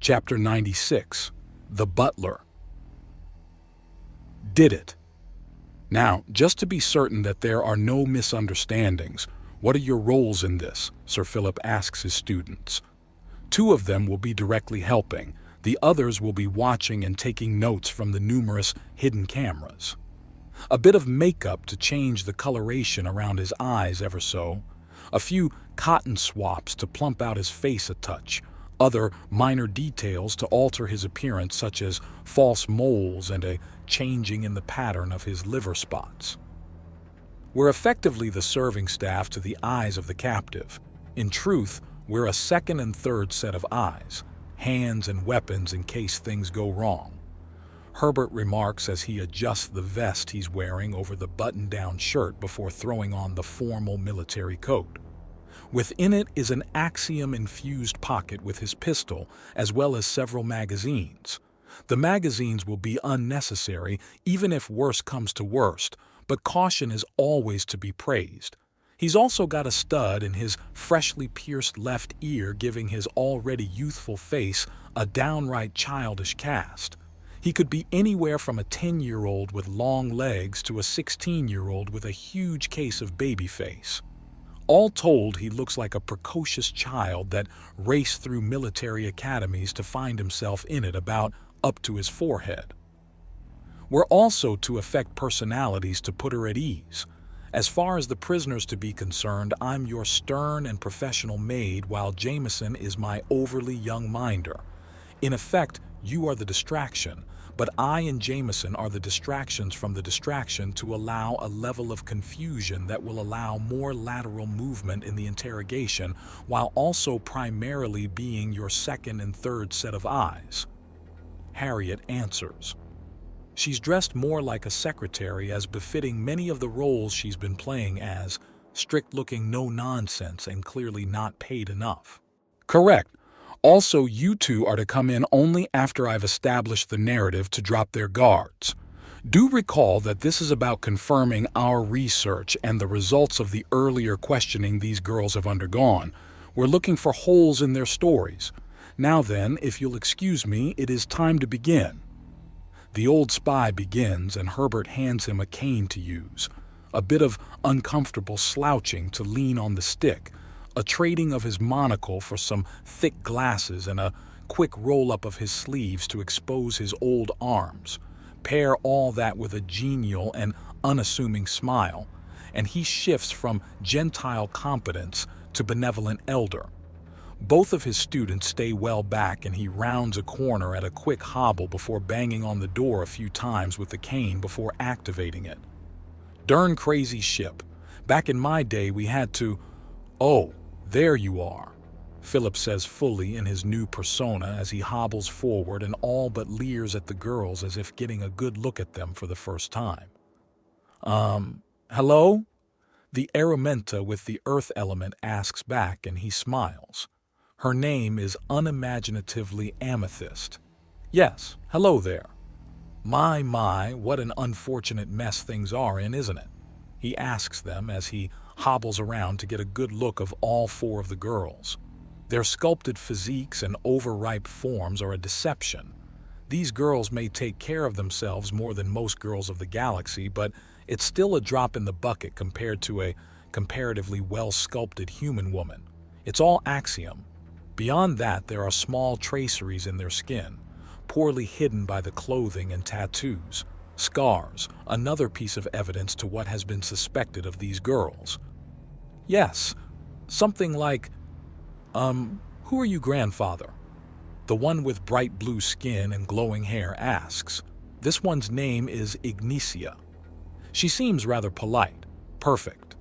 Chapter 96. The Butler. Did it. Now, just to be certain that there are no misunderstandings, what are your roles in this? Sir Philip asks his students. 2 of them will be directly helping. The others will be watching and taking notes from the numerous hidden cameras. A bit of makeup to change the coloration around his eyes ever so. A few cotton swaps to plump out his face a touch. Other minor details to alter his appearance, such as false moles and a changing in the pattern of his liver spots. We're effectively the serving staff to the eyes of the captive. In truth, we're a second and third set of eyes, hands and weapons in case things go wrong. Herbert remarks as he adjusts the vest he's wearing over the button-down shirt before throwing on the formal military coat. Within it is an axiom-infused pocket with his pistol, as well as several magazines. The magazines will be unnecessary, even if worst comes to worst, but caution is always to be praised. He's also got a stud in his freshly pierced left ear, giving his already youthful face a downright childish cast. He could be anywhere from a 10-year-old with long legs to a 16-year-old with a huge case of baby face. All told, he looks like a precocious child that raced through military academies to find himself in it about up to his forehead. We're also to affect personalities to put her at ease. As far as the prisoners to be concerned, I'm your stern and professional maid, while Jameson is my overly young minder. In effect, you are the distraction, but I and Jameson are the distractions from the distraction to allow a level of confusion that will allow more lateral movement in the interrogation, while also primarily being your second and third set of eyes. Harriet answers. She's dressed more like a secretary, as befitting many of the roles she's been playing as, strict-looking no-nonsense and clearly not paid enough. Correct. Also, you 2 are to come in only after I've established the narrative to drop their guards. Do recall that this is about confirming our research and the results of the earlier questioning these girls have undergone. We're looking for holes in their stories. Now then, if you'll excuse me, it is time to begin. The old spy begins, and Herbert hands him a cane to use. A bit of uncomfortable slouching to lean on the stick, a trading of his monocle for some thick glasses, and a quick roll-up of his sleeves to expose his old arms. Pair all that with a genial and unassuming smile, and he shifts from gentile competence to benevolent elder. Both of his students stay well back, and he rounds a corner at a quick hobble before banging on the door a few times with the cane before activating it. Darn crazy ship. Back in my day we had to... Oh, there you are, Philip says fully in his new persona as he hobbles forward and all but leers at the girls as if getting a good look at them for the first time. Hello? The Araminta with the earth element asks back, and he smiles. Her name is unimaginatively Amethyst. Yes, hello there. My, what an unfortunate mess things are in, isn't it? He asks them as he hobbles around to get a good look of all 4 of the girls. Their sculpted physiques and overripe forms are a deception. These girls may take care of themselves more than most girls of the galaxy, but it's still a drop in the bucket compared to a comparatively well-sculpted human woman. It's all axiom. Beyond that, there are small traceries in their skin, poorly hidden by the clothing and tattoos. Scars, another piece of evidence to what has been suspected of these girls. Yes, something like, who are you, grandfather? The one with bright blue skin and glowing hair asks. This one's name is Ignicia. She seems rather polite. Perfect.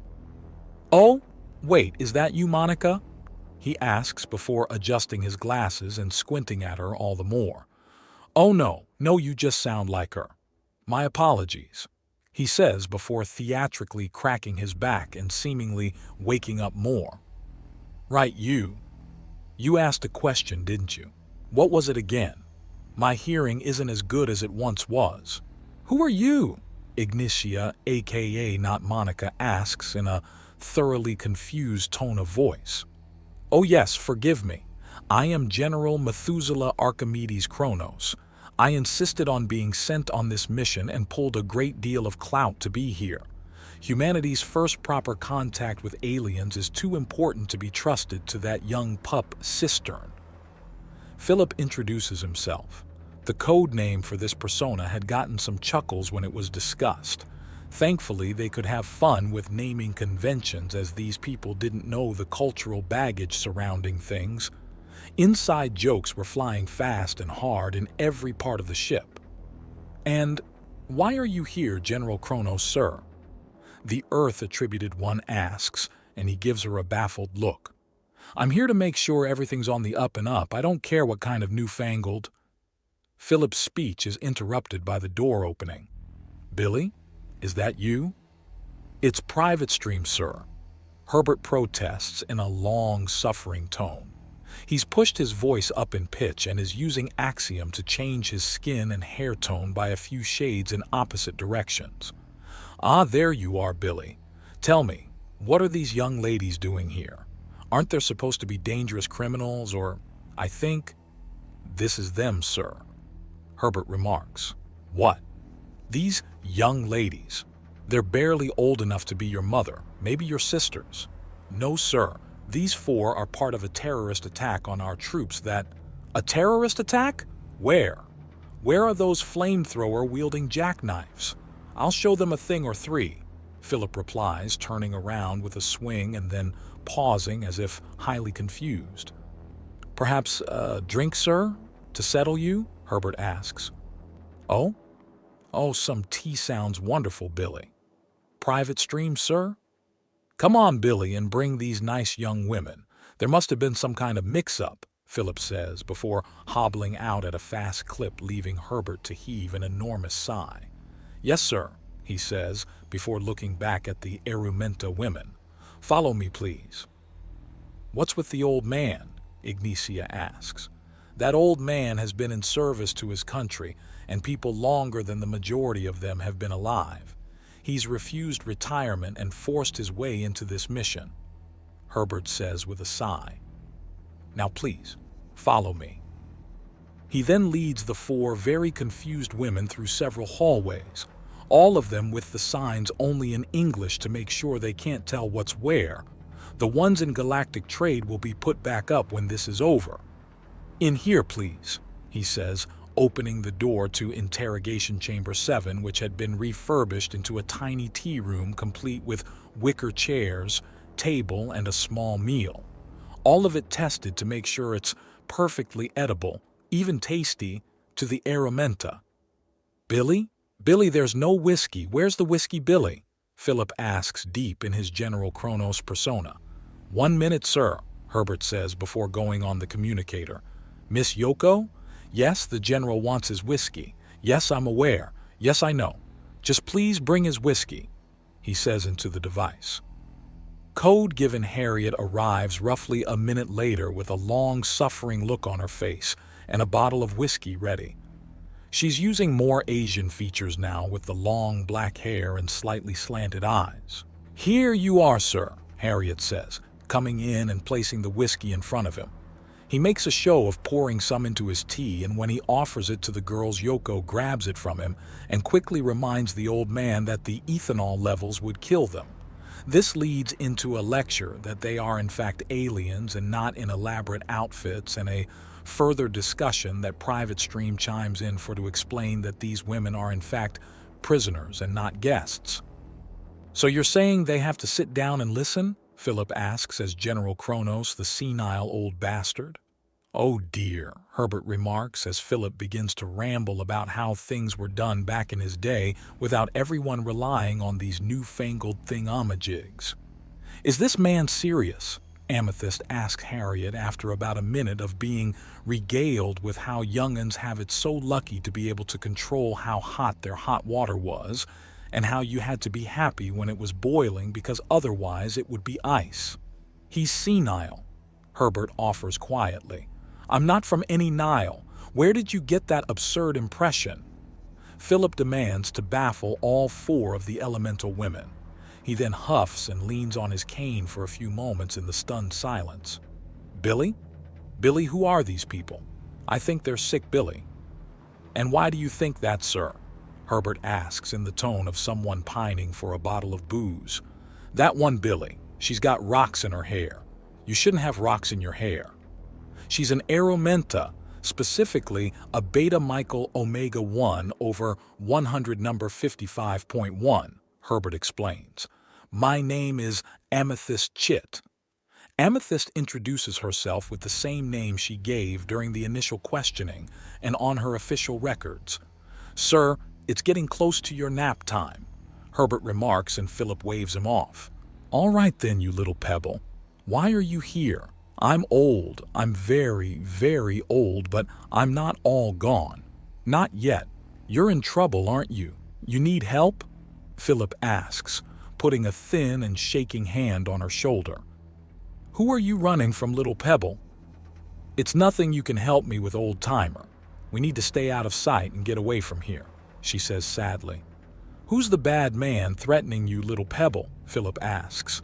Oh, wait, is that you, Monica? He asks before adjusting his glasses and squinting at her all the more. Oh no, you just sound like her. My apologies, he says before theatrically cracking his back and seemingly waking up more. Right, you. You asked a question, didn't you? What was it again? My hearing isn't as good as it once was. Who are you? Ignicia, aka not Monica, asks in a thoroughly confused tone of voice. Oh yes, forgive me. I am General Methuselah Archimedes Kronos. I insisted on being sent on this mission and pulled a great deal of clout to be here. Humanity's first proper contact with aliens is too important to be trusted to that young pup Cistern. Philip introduces himself. The code name for this persona had gotten some chuckles when it was discussed. Thankfully, they could have fun with naming conventions, as these people didn't know the cultural baggage surrounding things. Inside jokes were flying fast and hard in every part of the ship. "And why are you here, General Kronos, sir?" The Earth-attributed one asks, and he gives her a baffled look. "I'm here to make sure everything's on the up and up. I don't care what kind of newfangled—" Philip's speech is interrupted by the door opening. "Billy? Is that you?" "It's private stream, sir." Herbert protests in a long, suffering tone. He's pushed his voice up in pitch and is using Axiom to change his skin and hair tone by a few shades in opposite directions. "Ah, there you are, Billy. Tell me, what are these young ladies doing here? Aren't there supposed to be dangerous criminals, or, I think—" "This is them, sir," Herbert remarks. "What? These young ladies? They're barely old enough to be your mother, maybe your sisters." "No, sir. These four are part of a terrorist attack on our troops that—" "A terrorist attack? Where? Where are those flamethrower-wielding jackknives? I'll show them a thing or three," Philip replies, turning around with a swing and then pausing as if highly confused. "Perhaps a drink, sir, to settle you?" Herbert asks. "Oh? Oh, some tea sounds wonderful, Billy. Private stream, sir? Come on, Billy, and bring these nice young women. There must have been some kind of mix-up," Philip says, before hobbling out at a fast clip, leaving Herbert to heave an enormous sigh. "Yes, sir," he says, before looking back at the Erumenta women. "Follow me, please." "What's with the old man?" Ignacia asks. "That old man has been in service to his country and people longer than the majority of them have been alive. He's refused retirement and forced his way into this mission," Herbert says with a sigh. "Now please, follow me." He then leads the four very confused women through several hallways, all of them with the signs only in English to make sure they can't tell what's where. The ones in galactic trade will be put back up when this is over. "In here, please," he says, opening the door to Interrogation Chamber 7, which had been refurbished into a tiny tea room complete with wicker chairs, table, and a small meal. All of it tested to make sure it's perfectly edible, even tasty, to the Erumenta. "Billy? Billy, there's no whiskey. Where's the whiskey, Billy?" Philip asks deep in his General Kronos persona. "1 minute, sir," Herbert says before going on the communicator. "Miss Yoko? Yes, the General wants his whiskey. Yes, I'm aware. Yes, I know. Just please bring his whiskey," he says into the device. Code given Harriet arrives roughly a minute later with a long, suffering look on her face and a bottle of whiskey ready. She's using more Asian features now with the long black hair and slightly slanted eyes. "Here you are, sir," Harriet says, coming in and placing the whiskey in front of him. He makes a show of pouring some into his tea, and when he offers it to the girls, Yoko grabs it from him and quickly reminds the old man that the ethanol levels would kill them. This leads into a lecture that they are in fact aliens and not in elaborate outfits, and a further discussion that Private Stream chimes in for to explain that these women are in fact prisoners and not guests. "So you're saying they have to sit down and listen?" Philip asks as General Kronos, the senile old bastard. "Oh dear," Herbert remarks as Philip begins to ramble about how things were done back in his day without everyone relying on these newfangled thingamajigs. "Is this man serious?" Amethyst asks Harriet after about a minute of being regaled with how young'uns have it so lucky to be able to control how hot their hot water was, and how you had to be happy when it was boiling because otherwise it would be ice. "He's senile," Herbert offers quietly. "I'm not from any Nile. Where did you get that absurd impression?" Philip demands to baffle all four of the elemental women. He then huffs and leans on his cane for a few moments in the stunned silence. "Billy? Billy, who are these people? I think they're sick, Billy. And why do you think that, sir? Herbert asks in the tone of someone pining for a bottle of booze. That one Billy, she's got rocks in her hair. You shouldn't have rocks in your hair. She's an Aromenta, specifically a Beta Michael Omega 1 over 100 number 55.1, Herbert explains. My name is Amethyst Chit. Amethyst introduces herself with the same name she gave during the initial questioning and on her official records. Sir, it's getting close to your nap time, Herbert remarks, and Philip waves him off. All right then, you little pebble. Why are you here? I'm old. I'm very, very old, but I'm not all gone. Not yet. You're in trouble, aren't you? You need help? Philip asks, putting a thin and shaking hand on her shoulder. Who are you running from, little pebble? It's nothing you can help me with, old-timer. We need to stay out of sight and get away from here, she says sadly. Who's the bad man threatening you, little pebble? Philip asks,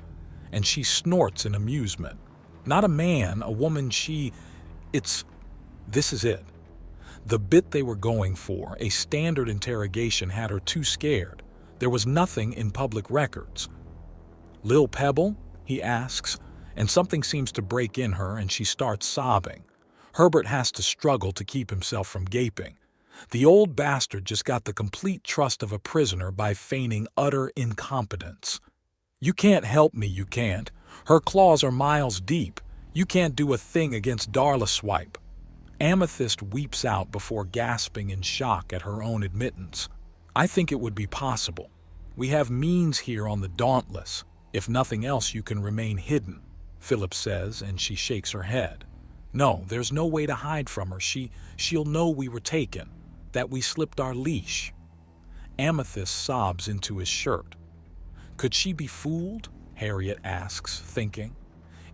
and she snorts in amusement. Not a man, a woman, this is it. The bit they were going for, a standard interrogation, had her too scared. There was nothing in public records. Lil Pebble? He asks, and something seems to break in her and she starts sobbing. Herbert has to struggle to keep himself from gaping. The old bastard just got the complete trust of a prisoner by feigning utter incompetence. You can't help me, you can't. Her claws are miles deep. You can't do a thing against Darla Swipe. Amethyst weeps out before gasping in shock at her own admittance. I think it would be possible. We have means here on the Dauntless. If nothing else, you can remain hidden, Philip says, and she shakes her head. No, there's no way to hide from her. She'll know we were taken, that we slipped our leash. Amethyst sobs into his shirt. Could she be fooled? Harriet asks, thinking.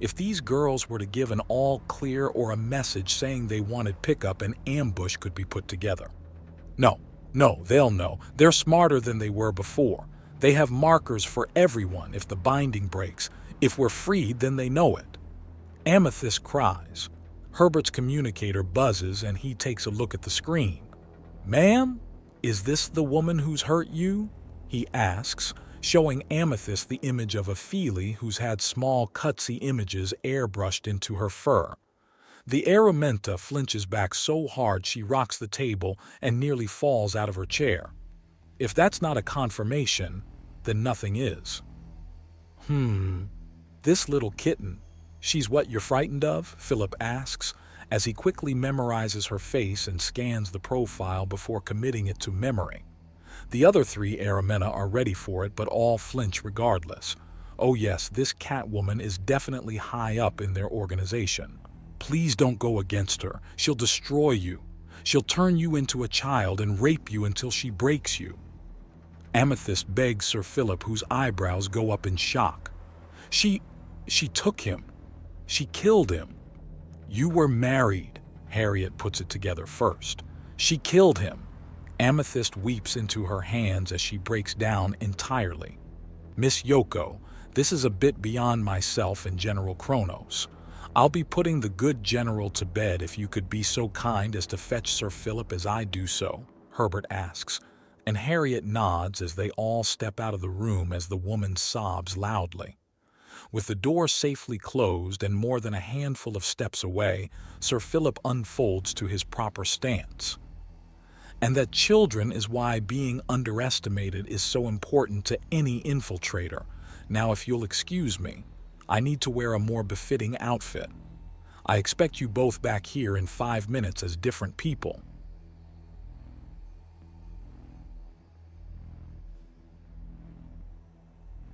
If these girls were to give an all-clear or a message saying they wanted pickup, an ambush could be put together. No, they'll know. They're smarter than they were before. They have markers for everyone if the binding breaks. If we're freed, then they know it. Amethyst cries. Herbert's communicator buzzes and he takes a look at the screen. Ma'am, is this the woman who's hurt you? He asks, showing Amethyst the image of a Feely who's had small cutsy images airbrushed into her fur. The Aromenta flinches back so hard she rocks the table and nearly falls out of her chair. If that's not a confirmation, then nothing is. This little kitten, she's what you're frightened of? Philip asks, as he quickly memorizes her face and scans the profile before committing it to memory. The other three Aromenta are ready for it, but all flinch regardless. Oh yes, this Catwoman is definitely high up in their organization. Please don't go against her. She'll destroy you. She'll turn you into a child and rape you until she breaks you. Amethyst begs Sir Philip, whose eyebrows go up in shock. She took him. She killed him. You were married. Harriet puts it together first. She killed him. Amethyst weeps into her hands as she breaks down entirely. Miss Yoko, this is a bit beyond myself and General Kronos. I'll be putting the good general to bed if you could be so kind as to fetch Sir Philip as I do so, Herbert asks, and Harriet nods as they all step out of the room as the woman sobs loudly. With the door safely closed and more than a handful of steps away, Sir Philip unfolds to his proper stance. And that children is why being underestimated is so important to any infiltrator. Now, if you'll excuse me, I need to wear a more befitting outfit. I expect you both back here in 5 minutes as different people.